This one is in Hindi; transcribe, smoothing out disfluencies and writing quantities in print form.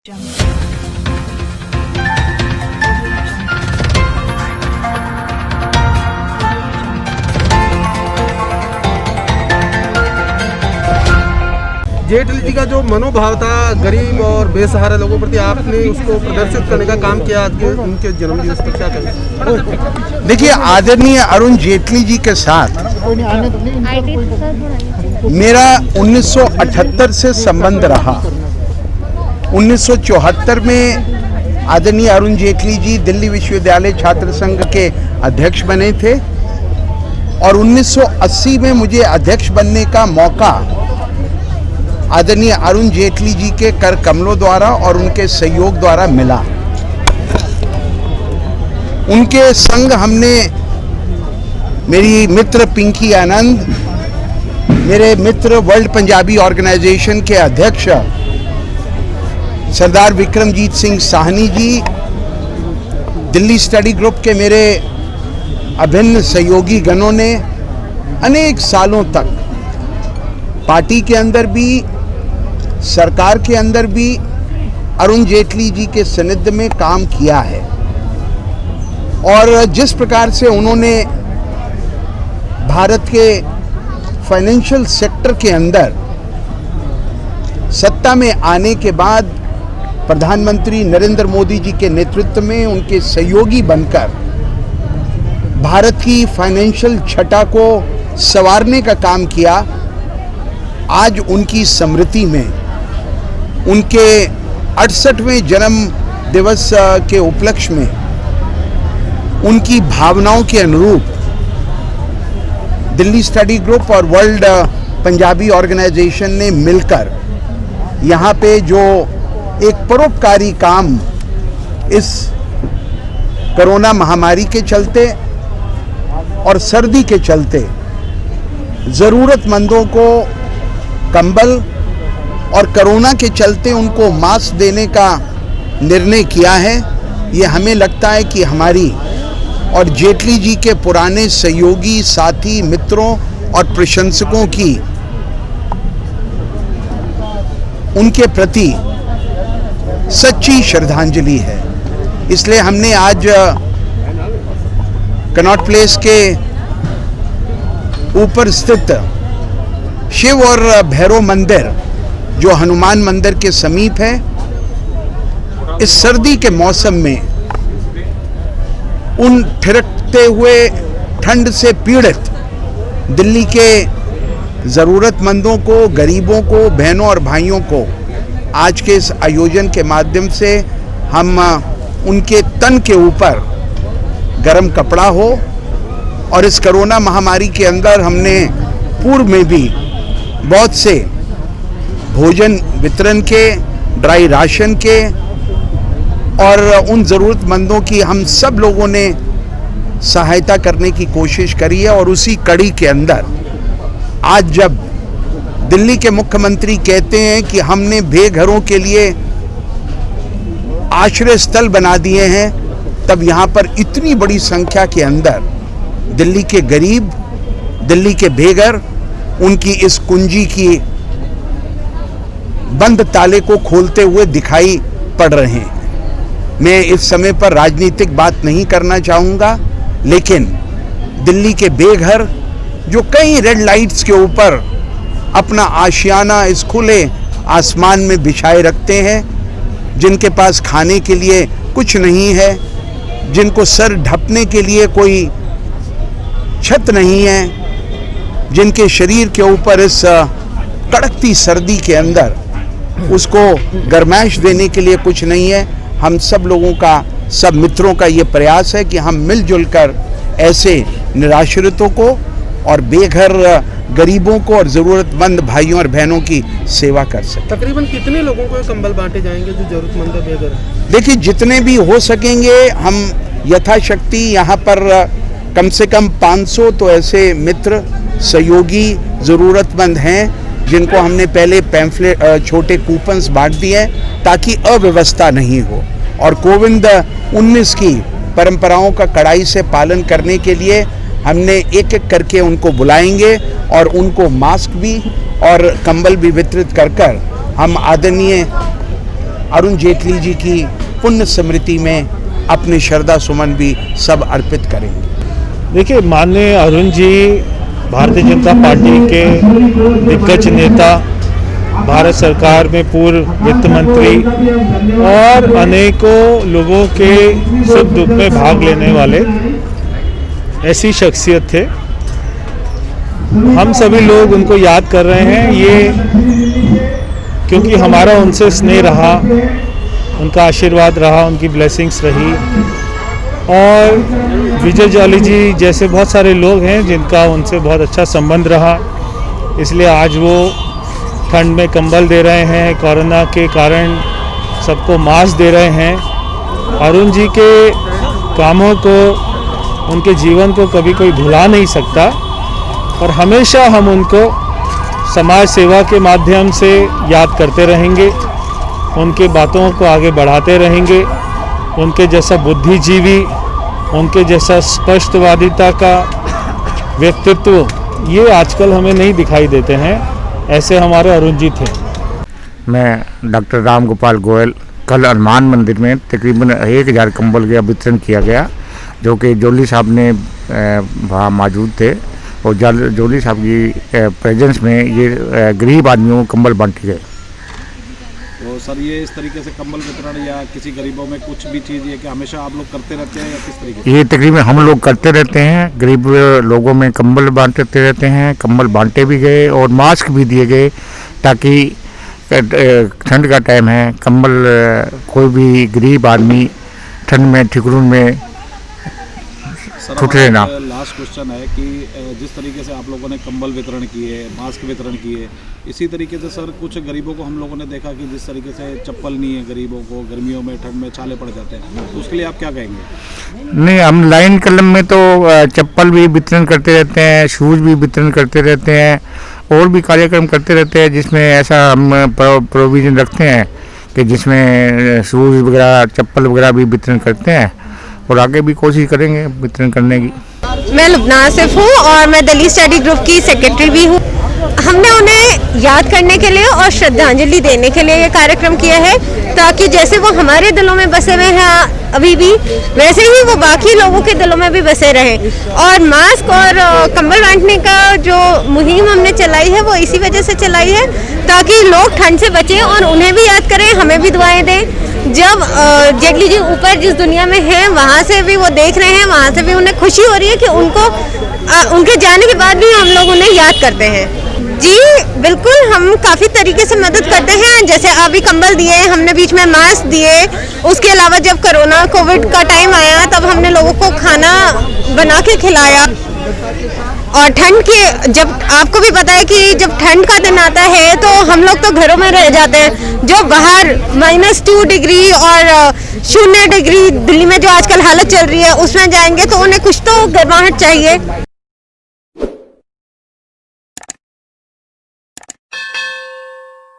जेटली जी का जो मनोभाव था गरीब और बेसहारा लोगों प्रति, आपने उसको प्रदर्शित करने का काम किया आज के उनके जन्मदिवस पर, क्या करें? देखिए, आदरणीय अरुण जेटली जी के साथ मेरा 1978 से संबंध रहा। 1974 में आदरणीय अरुण जेटली जी दिल्ली विश्वविद्यालय छात्र संघ के अध्यक्ष बने थे और 1980 में मुझे अध्यक्ष बनने का मौका आदरणीय अरुण जेटली जी के कर कमलों द्वारा और उनके सहयोग द्वारा मिला। उनके संग हमने, मेरी मित्र पिंकी आनंद, मेरे मित्र वर्ल्ड पंजाबी ऑर्गेनाइजेशन के अध्यक्ष सरदार विक्रमजीत सिंह साहनी जी, दिल्ली स्टडी ग्रुप के मेरे अभिन्न सहयोगी गणों ने अनेक सालों तक पार्टी के अंदर भी, सरकार के अंदर भी अरुण जेटली जी के सानिध्य में काम किया है। और जिस प्रकार से उन्होंने भारत के फाइनेंशियल सेक्टर के अंदर सत्ता में आने के बाद प्रधानमंत्री नरेंद्र मोदी जी के नेतृत्व में उनके सहयोगी बनकर भारत की फाइनेंशियल छटा को संवारने का काम किया, आज उनकी स्मृति में उनके 68वें जन्म दिवस के उपलक्ष्य में उनकी भावनाओं के अनुरूप दिल्ली स्टडी ग्रुप और वर्ल्ड पंजाबी ऑर्गेनाइजेशन ने मिलकर यहाँ पे जो एक परोपकारी काम इस कोरोना महामारी के चलते और सर्दी के चलते ज़रूरतमंदों को कंबल और कोरोना के चलते उनको मास्क देने का निर्णय किया है। ये हमें लगता है कि हमारी और जेटली जी के पुराने सहयोगी, साथी, मित्रों और प्रशंसकों की उनके प्रति सच्ची श्रद्धांजलि है। इसलिए हमने आज कनॉट प्लेस के ऊपर स्थित शिव और भैरव मंदिर, जो हनुमान मंदिर के समीप है, इस सर्दी के मौसम में उन ठिठुरते हुए ठंड से पीड़ित दिल्ली के ज़रूरतमंदों को, गरीबों को, बहनों और भाइयों को आज के इस आयोजन के माध्यम से हम उनके तन के ऊपर गरम कपड़ा हो, और इस कोरोना महामारी के अंदर हमने पूर्व में भी बहुत से भोजन वितरण के, ड्राई राशन के और उन ज़रूरतमंदों की हम सब लोगों ने सहायता करने की कोशिश करी है। और उसी कड़ी के अंदर आज जब दिल्ली के मुख्यमंत्री कहते हैं कि हमने बेघरों के लिए आश्रय स्थल बना दिए हैं, तब यहाँ पर इतनी बड़ी संख्या के अंदर दिल्ली के गरीब, दिल्ली के बेघर उनकी इस कुंजी की बंद ताले को खोलते हुए दिखाई पड़ रहे हैं। मैं इस समय पर राजनीतिक बात नहीं करना चाहूँगा, लेकिन दिल्ली के बेघर जो कई रेड लाइट्स के ऊपर अपना आशियाना इस खुले आसमान में बिछाए रखते हैं, जिनके पास खाने के लिए कुछ नहीं है, जिनको सर ढकने के लिए कोई छत नहीं है, जिनके शरीर के ऊपर इस कड़कती सर्दी के अंदर उसको गर्माइश देने के लिए कुछ नहीं है, हम सब लोगों का, सब मित्रों का ये प्रयास है कि हम मिलजुल कर ऐसे निराश्रितों को और बेघर गरीबों को और ज़रूरतमंद भाइयों और बहनों की सेवा कर सकें। तकरीबन कितने लोगों को कंबल बांटे जाएंगे जो ज़रूरतमंद है, बेघर है? देखिए, जितने भी हो सकेंगे हम यथाशक्ति यहाँ पर कम से कम 500 तो ऐसे मित्र, सहयोगी, ज़रूरतमंद हैं जिनको हमने पहले पैम्फलेट, छोटे कूपन्स बांट दिए हैं ताकि अव्यवस्था नहीं हो। और कोविड-19 की परंपराओं का कड़ाई से पालन करने के लिए हमने एक एक करके उनको बुलाएंगे और उनको मास्क भी और कंबल भी वितरित कर हम आदरणीय अरुण जेटली जी की पुण्य स्मृति में अपने श्रद्धा सुमन भी सब अर्पित करेंगे। देखिए, माननीय अरुण जी भारतीय जनता पार्टी के दिग्गज नेता, भारत सरकार में पूर्व वित्त मंत्री और अनेकों लोगों के सुख दुख में भाग लेने वाले ऐसी शख्सियत थे। हम सभी लोग उनको याद कर रहे हैं, ये क्योंकि हमारा उनसे स्नेह रहा, उनका आशीर्वाद रहा, उनकी ब्लेसिंग्स रही। और विजय जॉली जी जैसे बहुत सारे लोग हैं जिनका उनसे बहुत अच्छा संबंध रहा, इसलिए आज वो ठंड में कंबल दे रहे हैं, कोरोना के कारण सबको मास्क दे रहे हैं। अरुण जी के कामों को, उनके जीवन को कभी कोई भुला नहीं सकता और हमेशा हम उनको समाज सेवा के माध्यम से याद करते रहेंगे, उनके बातों को आगे बढ़ाते रहेंगे। उनके जैसा बुद्धिजीवी, उनके जैसा स्पष्टवादिता का व्यक्तित्व ये आजकल हमें नहीं दिखाई देते हैं, ऐसे हमारे अरुण जी थे। मैं डॉक्टर राम गोपाल गोयल, कल हनुमान मंदिर में तकरीबन 1000 कंबल का वितरण किया गया, जो कि जोली साहब ने वहाँ मौजूद थे और जोली साहब की प्रेजेंस में ये गरीब आदमियों को कंबल बांटे गए। तो सर, ये इस तरीके से कंबल वितरण या किसी गरीबों में कुछ भी चीज़ ये कि हमेशा आप लोग करते रहते हैं या किस तरीके से? ये तकरीबन हम लोग करते रहते हैं, गरीब लोगों में कंबल बांटते रहते हैं। कंबल बांटे भी गए और मास्क भी दिए गए, ताकि ठंड का टाइम है, कंबल कोई भी गरीब आदमी ठंड में ठिकरून में छूटे ना। लास्ट क्वेश्चन है कि जिस तरीके से आप लोगों ने कंबल वितरण किए, मास्क वितरण किए, इसी तरीके से सर कुछ गरीबों को हम लोगों ने देखा कि जिस तरीके से चप्पल नहीं है गरीबों को, गर्मियों में ठंड में छाले पड़ जाते हैं, तो उसके लिए आप क्या कहेंगे? नहीं, हम लाइन कलम में तो चप्पल भी वितरण करते रहते हैं, शूज़ भी वितरण करते रहते हैं और भी कार्यक्रम करते रहते हैं, जिसमें ऐसा हम प्रोविज़न रखते हैं कि जिसमें शूज़ वगैरह, चप्पल वगैरह भी वितरण करते हैं और आगे भी कोशिश करेंगे वितरण करने की। मैं लुबना आसिफ हूँ और मैं दलित स्टडी ग्रुप की सेक्रेटरी भी हूँ। हमने उन्हें याद करने के लिए और श्रद्धांजलि देने के लिए ये कार्यक्रम किया है, ताकि जैसे वो हमारे दिलों में बसे हुए हैं अभी भी, वैसे ही वो बाकी लोगों के दिलों में भी बसे रहें। और मास्क और कंबल बांटने का जो मुहिम हमने चलाई है वो इसी वजह से चलाई है, ताकि लोग ठंड से बचें और उन्हें भी याद करें, हमें भी दुआएं दें। जब जेटली जी ऊपर जिस दुनिया में हैं वहाँ से भी वो देख रहे हैं, वहाँ से भी उन्हें खुशी हो रही है कि उनको उनके जाने के बाद भी हम लोग उन्हें याद करते हैं। जी बिल्कुल, हम काफ़ी तरीके से मदद करते हैं, जैसे अभी कंबल दिए, हमने बीच में मास्क दिए। उसके अलावा जब कोविड का टाइम आया तब हमने लोगों को खाना बना के खिलाया। और ठंड के, जब आपको भी पता है कि जब ठंड का दिन आता है तो हम लोग तो घरों में रह जाते हैं, जो बाहर -2 डिग्री और 0 डिग्री दिल्ली में जो आजकल हालत चल रही है उसमें जाएंगे तो उन्हें कुछ तो गर्माहट चाहिए।